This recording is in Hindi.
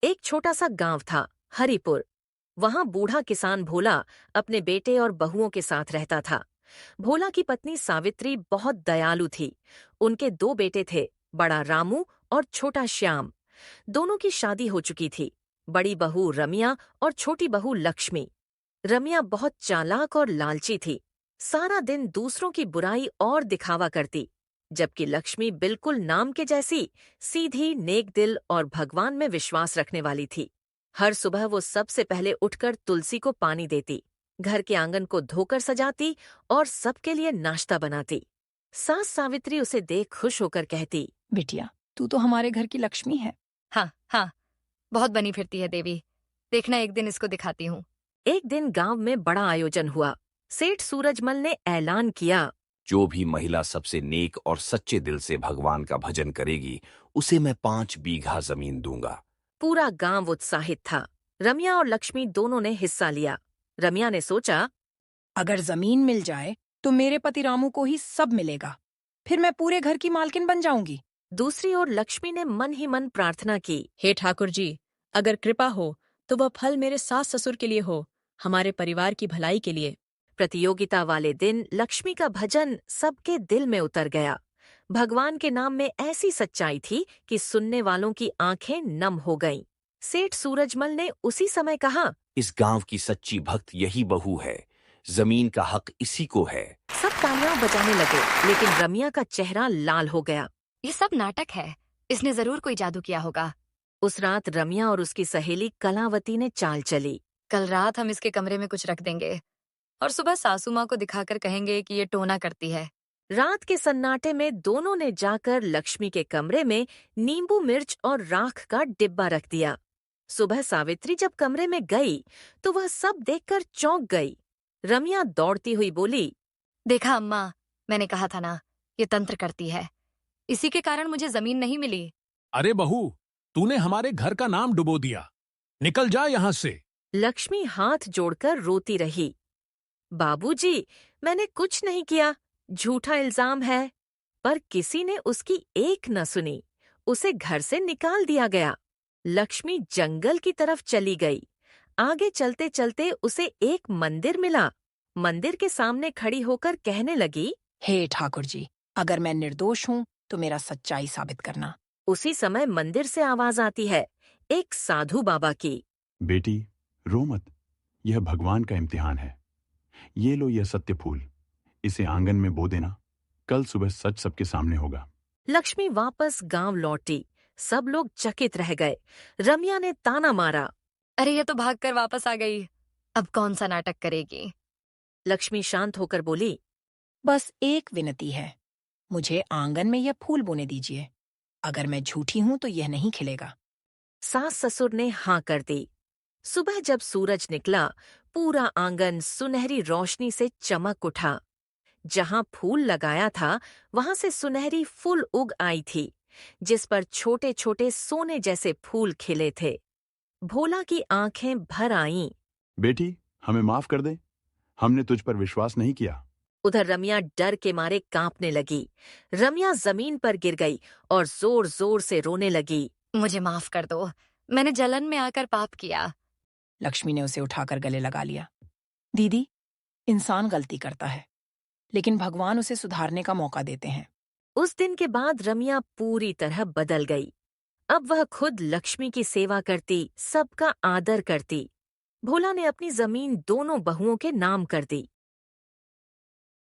एक छोटा सा गांव था, हरिपुर। वहां बूढ़ा किसान भोला अपने बेटे और बहुओं के साथ रहता था। भोला की पत्नी सावित्री बहुत दयालु थी। उनके दो बेटे थे, बड़ा रामू और छोटा श्याम। दोनों की शादी हो चुकी थी। बड़ी बहू रमिया और छोटी बहू लक्ष्मी। रमिया बहुत चालाक और लालची थी। सारा दिन दूसरों की बुराई और दिखावा करती, जबकि लक्ष्मी बिल्कुल नाम के जैसी सीधी, नेक दिल और भगवान में विश्वास रखने वाली थी। हर सुबह वो सबसे पहले उठकर तुलसी को पानी देती, घर के आंगन को धोकर सजाती और सबके लिए नाश्ता बनाती। सास सावित्री उसे देख खुश होकर कहती, बिटिया, तू तो हमारे घर की लक्ष्मी है। हाँ हाँ, बहुत बनी फिरती है देवी। देखना, एक दिन इसको दिखाती हूँ। एक दिन गांव में बड़ा आयोजन हुआ। सेठ सूरजमल ने ऐलान किया, जो भी महिला सबसे नेक और सच्चे दिल से भगवान का भजन करेगी, उसे मैं 5 बीघा जमीन दूंगा। पूरा गांव उत्साहित था। रमिया और लक्ष्मी दोनों ने हिस्सा लिया। रमिया ने सोचा, अगर जमीन मिल जाए तो मेरे पति रामू को ही सब मिलेगा। फिर मैं पूरे घर की मालकिन बन जाऊंगी। दूसरी ओर लक्ष्मी ने मन ही मन प्रार्थना की, हे ठाकुर जी, अगर कृपा हो तो वह फल मेरे सास ससुर के लिए हो, हमारे परिवार की भलाई के लिए। प्रतियोगिता वाले दिन लक्ष्मी का भजन सबके दिल में उतर गया। भगवान के नाम में ऐसी सच्चाई थी कि सुनने वालों की आंखें नम हो गईं। सेठ सूरजमल ने उसी समय कहा, इस गांव की सच्ची भक्त यही बहू है। जमीन का हक इसी को है। सब तालियां बजाने लगे, लेकिन रमिया का चेहरा लाल हो गया। ये सब नाटक है, इसने जरूर कोई जादू किया होगा। उस रात रमिया और उसकी सहेली कलावती ने चाल चली। कल रात हम इसके कमरे में कुछ रख देंगे और सुबह सासू माँ को दिखाकर कहेंगे कि ये टोना करती है। रात के सन्नाटे में दोनों ने जाकर लक्ष्मी के कमरे में नींबू मिर्च और राख का डिब्बा रख दिया। सुबह सावित्री जब कमरे में गई तो वह सब देखकर चौंक गई। रमिया दौड़ती हुई बोली, देखा अम्मा, मैंने कहा था ना, ये तंत्र करती है। इसी के कारण मुझे जमीन नहीं मिली। अरे बहू, तूने हमारे घर का नाम डुबो दिया। निकल जा यहाँ से। लक्ष्मी हाथ जोड़कर रोती रही। बाबूजी, मैंने कुछ नहीं किया, झूठा इल्जाम है। पर किसी ने उसकी एक न सुनी। उसे घर से निकाल दिया गया। लक्ष्मी जंगल की तरफ चली गई। आगे चलते चलते उसे एक मंदिर मिला। मंदिर के सामने खड़ी होकर कहने लगी, हे ठाकुर जी, अगर मैं निर्दोष हूँ तो मेरा सच्चाई साबित करना। उसी समय मंदिर से आवाज आती है, एक साधु बाबा की। बेटी, रो मत, यह भगवान का इम्तिहान है। ये लो यह सत्य फूल, इसे आंगन में बो देना। कल सुबह सच सबके सामने होगा। लक्ष्मी वापस गांव लौटी। सब लोग चकित रह गए। रमिया ने ताना मारा, अरे ये तो भागकर वापस आ गई, अब कौन सा नाटक करेगी। लक्ष्मी शांत होकर बोली, बस एक विनती है, मुझे आंगन में यह फूल बोने दीजिए। अगर मैं झूठी हूँ तो यह नहीं खिलेगा। सास ससुर ने हाँ कर दी। सुबह जब सूरज निकला, पूरा आंगन सुनहरी रोशनी से चमक उठा। जहां फूल लगाया था वहां से सुनहरी फूल उग आई थी, जिस पर छोटे छोटे सोने जैसे फूल खिले थे। भोला की आंखें भर आईं। बेटी, हमें माफ कर दे, हमने तुझ पर विश्वास नहीं किया। उधर रमिया डर के मारे कांपने लगी। रमिया जमीन पर गिर गई और जोर जोर से रोने लगी। मुझे माफ कर दो, मैंने जलन में आकर पाप किया। लक्ष्मी ने उसे उठाकर गले लगा लिया। दीदी, इंसान गलती करता है, लेकिन भगवान उसे सुधारने का मौका देते हैं। उस दिन के बाद रमिया पूरी तरह बदल गई। अब वह खुद लक्ष्मी की सेवा करती, सबका आदर करती। भोला ने अपनी जमीन दोनों बहुओं के नाम कर दी।